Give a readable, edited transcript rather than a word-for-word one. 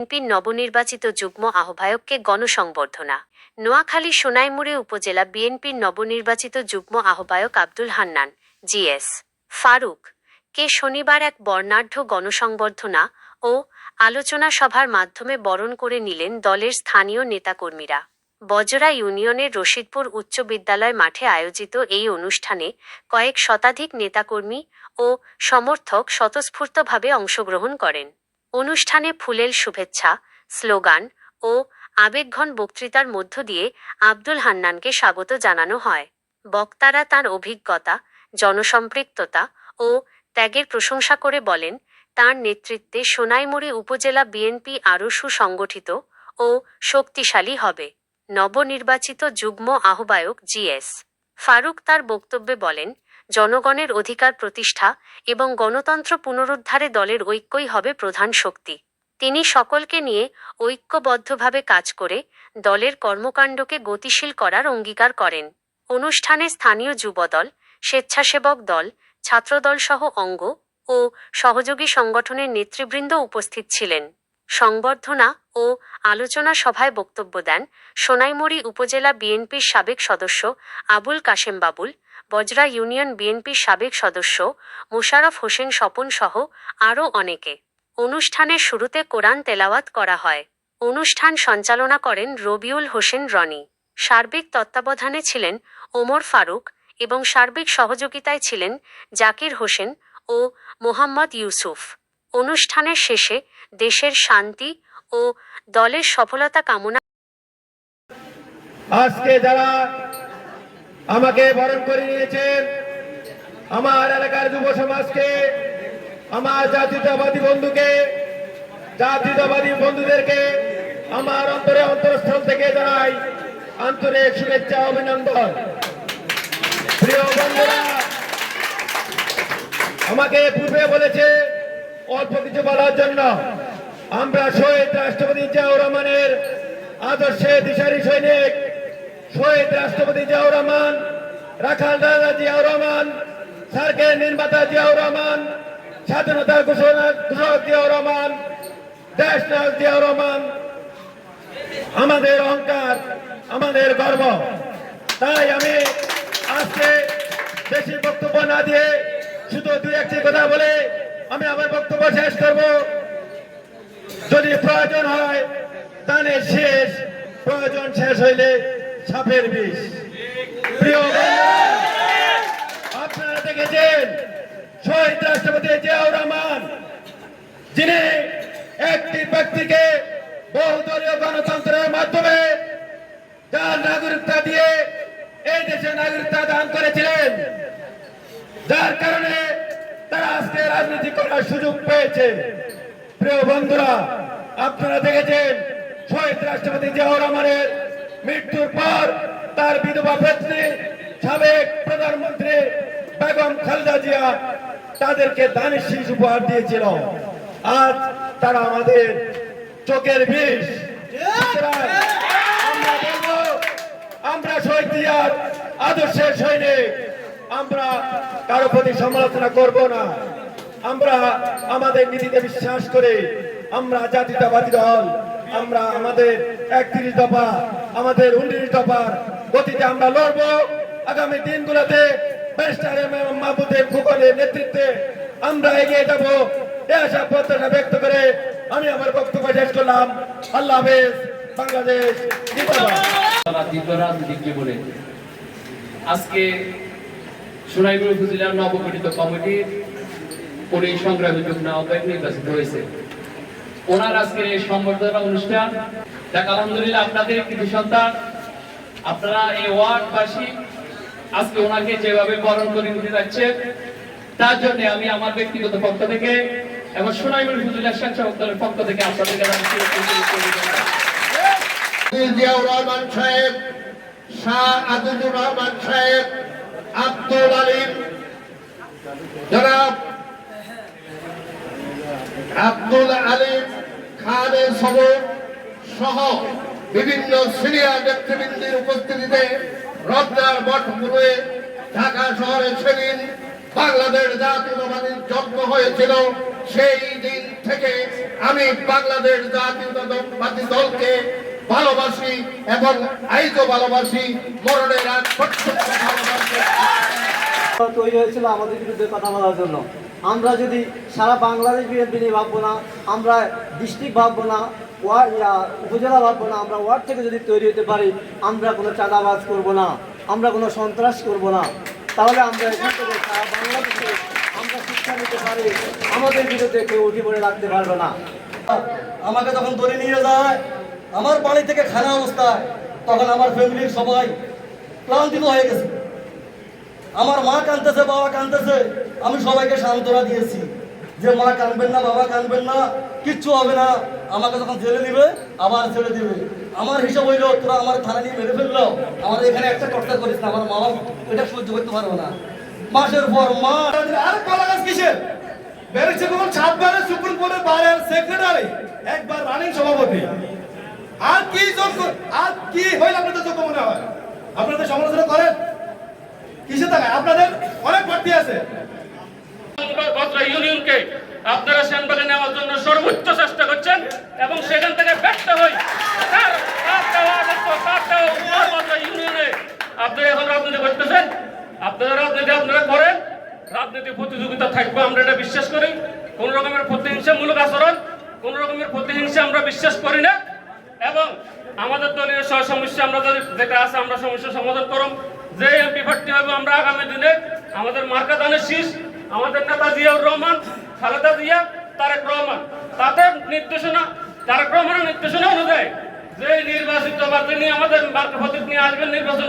বিএনপির নবনির্বাচিত যুগ্ম আহ্বায়ককে গণসংবর্ধনা। নোয়াখালী সোনাইমুড়ি উপজেলা বিএনপির নবনির্বাচিত যুগ্ম আহ্বায়ক আব্দুল হান্নান জিএস ফারুক কে শনিবার এক বর্ণাঢ্য গণসংবর্ধনা ও আলোচনা সভার মাধ্যমে বরণ করে নিলেন দলের স্থানীয় নেতাকর্মীরা। বজরা ইউনিয়নের রশিদপুর উচ্চ বিদ্যালয় মাঠে আয়োজিত এই অনুষ্ঠানে কয়েক শতাধিক নেতাকর্মী ও সমর্থক স্বতঃস্ফূর্তভাবে অংশগ্রহণ করেন। অনুষ্ঠানে ফুলেল শুভেচ্ছা, স্লোগান ও আবেগঘন বক্তৃতার মধ্য দিয়ে আব্দুল হান্নানকে স্বাগত জানানো হয়। বক্তারা তাঁর অভিজ্ঞতা, জনসম্পৃক্ততা ও ত্যাগের প্রশংসা করে বলেন, তাঁর নেতৃত্বে সোনাইমুড়ি উপজেলা বিএনপি আরও সুসংগঠিত ও শক্তিশালী হবে। নবনির্বাচিত যুগ্ম আহ্বায়ক জিএস ফারুক তার বক্তব্যে বলেন, জনগণের অধিকার প্রতিষ্ঠা এবং গণতন্ত্র পুনরুদ্ধারে দলের ঐক্যই হবে প্রধান শক্তি। তিনি সকলকে নিয়ে ঐক্যবদ্ধভাবে কাজ করে দলের কর্মকাণ্ডকে গতিশীল করার অঙ্গীকার করেন। অনুষ্ঠানে স্থানীয় যুবদল, স্বেচ্ছাসেবক দল, ছাত্রদল সহ অঙ্গ ও সহযোগী সংগঠনের নেতৃবৃন্দ উপস্থিত ছিলেন। সংবর্ধনা ও আলোচনা সভায় বক্তব্য দেন সোনাইমুড়ি উপজেলা বিএনপির সাবেক সদস্য আবুল কাশেম বাবুল, বজরা ইউনিয়ন বিএনপির সাবেক সদস্য মোশাররফ হোসেন স্বপন সহ আরও অনেকে। অনুষ্ঠানের শুরুতে কোরআন তেলাওয়াত করা হয়। অনুষ্ঠান সঞ্চালনা করেন রবিউল হোসেন রনি। সার্বিক তত্ত্বাবধানে ছিলেন ওমর ফারুক এবং সার্বিক সহযোগিতায় ছিলেন জাকির হোসেন ও মোহাম্মদ ইউসুফ। অনুষ্ঠানের শেষে দেশের শান্তি ও দলের সফলতা কামনা। আজকে যারা আমাকে বরণ করে নিয়েছেন, আমার এলাকার যুব সমাজকে, আমার জাতীয়তাবাদী বন্ধুদেরকে আমার অন্তরস্থল থেকে জানাই আন্তরিক শুভেচ্ছা, অভিনন্দন। প্রিয় বন্ধুরা, আমাকে পূর্বে বলেছে অল্প কিছু বলার জন্য। আমরা শহীদ রাষ্ট্রপতি জিয়াউর রহমানের আদর্শে দিশারি সৈনিক, শহীদ রাষ্ট্রপতি জিয়াউর রহমান, রাখাল রাজা জিয়াউর রহমান, সার্কের নির্মাতা জিয়াউর রহমান, স্বাধীনতার ঘোষক জিয়াউর রহমান, দেশ নায়ক জিয়াউর রহমান আমাদের অহংকার, আমাদের গর্ব। তাই আমি আজকে বেশি বক্তব্য না দিয়ে শুধু দুই একটি কথা বলে আমি আমার বক্তব্য শেষ করব। যদি প্রয়োজন হয় তাহলে প্রয়োজন শেষ হইলে সাপের বিষ। প্রিয় আপনারা দেখেছেন শহীদ রাষ্ট্রপতি জিয়াউর রহমান, যিনি একটি ব্যক্তিকে বহুদলীয় গণতন্ত্রের মাধ্যমে যার নাগরিকতা দিয়ে এই দেশে নাগরিকতা দান করেছিলেন, যার কারণে তারা আজকে রাজনীতি করার সুযোগ পেয়েছে। প্রিয় বন্ধুরা, আপনারা দেখেছেন শহীদ রাষ্ট্রপতি জিয়াউর রহমানের মৃত্যুর পর তার বিধবা পত্নী সাবেক প্রধানমন্ত্রী বেগম খালেদা জিয়া তাদেরকে দানের শীষ উপহার দিয়েছিল। আজ তারা আমাদের চোখের বিষ। আমরা বলবো, আমরা শহীদ জিয়ার আদর্শের সৈনিক। আমরা কারো প্রতি সমালোচনা করব না। আমরা আমাদের নীতিতে বিশ্বাস করে, আমরা জাতীয়তাবাদী দল, আমরা আমাদের 31 দফা, আমাদের 19 দফার গতিতে আমরা লড়বো। আগামী দিনগুলোতে ব্যারিস্টার মাহমুদের ফুকনের নেতৃত্বে আমরা এগিয়ে যাব। এই আশা প্রত্যাশা ব্যক্ত করে আমি আমার বক্তব্য শেষ করলাম। আল্লাহ হাফেজ। বাংলাদেশ বলে আজকে সোনাইমুড়ি উপজেলার নবগঠিত কমিটির পুলিশ সংগ্রামী যুগ্ম আহ্বায়ক নির্বাচিত হয়েছে। ওনার আজকের এই সংবর্ধনা অনুষ্ঠান দেখ, আলহামদুলিল্লাহ আপনাদের কৃতি সন্তান, আপনারা এই ওয়ার্ডবাসী আজকে ওনাকে যেভাবে বরণ করে নিতে যাচ্ছেন, তার জন্য আমি আমার ব্যক্তিগত পক্ষ থেকে এবং সোনাইমুড়ি উপজেলা স্বেচ্ছাসেবক দলের পক্ষ থেকে আপনাদেরকে জিয়াউর রহমান সাহেব, শাহ আদিলুর রহমান সাহেব, আব্দুল আলিম, জনাব আব্দুল আলিম খানের সবর সহ বিভিন্ন সিনিয়র নেতৃবৃন্দের উপস্থিতিতে রমজান মঠপুরে ঢাকা শহরে সেদিন বাংলাদেশ জাতীয়তাবাদী জন্ম হয়েছিল। সেই দিন থেকে আমি বাংলাদেশ জাতীয়তাবাদী দলকে ভালোবাসি এবং আইজও ভালোবাসি, মরণের আগ পর্যন্ত ভালোবাসি। তৈরি হয়েছিল আমাদের বিরুদ্ধে কথা বলার জন্য। আমরা যদি সারা বাংলাদেশ বিএনপি নিয়ে ভাববো না, আমরা ডিস্ট্রিক্ট ভাববো না, উপজেলা ভাববো না, আমরা ওয়ার্ড থেকে যদি তৈরি হতে পারি, আমরা কোনো চাঁদাবাজ করব না, আমরা কোনো সন্ত্রাস করব না, তাহলে আমরা এখান থেকে সারা বাংলাদেশে আমরা শিক্ষা নিতে পারি, আমাদের বিরুদ্ধে কেউ উঠে পড়ে রাখতে পারবে না। আমাকে যখন ধরে নিয়ে যায় আমার বাড়ি থেকে খানা অবস্থায়, তখন আমার ফ্যামিলির সবাই ক্লান্তিত হয়ে গেছে। আমার মা কাঁদতেছে, বাবা কাঁদতেছে, আমি সবাইকে সান্ত্বনা দিয়েছি যে মা কাঁদবেন না, বাবা কাঁদবেন না, কিচ্ছু হবে না। আমাকে যখন জেলে নিবে আবার ছেড়ে দিবে। আমার হিসাব হইলো তোরা আমার থানা নিয়ে মেরে ফেললো, আমার এখানে একটা টর্চার করিস না, আমার মা বাবা এটা সহ্য করতে পারবো না। মাসের পর মা আর কলাগাছ কিসের বেরিয়েছে কোন 7 বারের সুপ্রিম কোর্টের বারের সেক্রেটারি, একবার রানিং সভাপতি। আর কি যোগ্য, আর কি হইল আপনাদের যোগ্য মনে হয়? আপনাদের সমালোচনা করেন কিসে থাকায়? আপনাদের অনেক প্রার্থী আছে। বজরা ইউনিয়নকে আপনারা সেনবাগে নেওয়ার জন্য সর্বোচ্চ চেষ্টা করছেন এবং সেখান থেকে ব্যর্থ হই। বজরা ইউনিয়নে আপনারা এখন রাজনীতি করতেছেন, আপনারা রাজনীতি আপনারা করেন, রাজনীতি প্রতিযোগিতা থাকবে, আমরা এটা বিশ্বাস করি। কোন রকমের প্রতিহিংসামূলক আচরণ, কোন রকমের প্রতিহিংসা আমরা বিশ্বাস করি না। এবং আমাদের দলীয় সমস্যা আমরা যেটা আছে আমরা সমস্যা সমাধান করব। যে এমপি প্রার্থী হবে আমরা আগামী দিনে আমাদের মার্কা দানের শীষ, আমাদের নেতা জিয়াউর রহমান, খালেদা জিয়া, তারেক রহমান, তাদের নির্দেশনা, তারেক রহমানের নির্দেশনা অনুযায়ী যে নির্বাচিত বা তিনি আমাদের মার্কা প্রতীক নিয়ে আসবেন নির্বাচন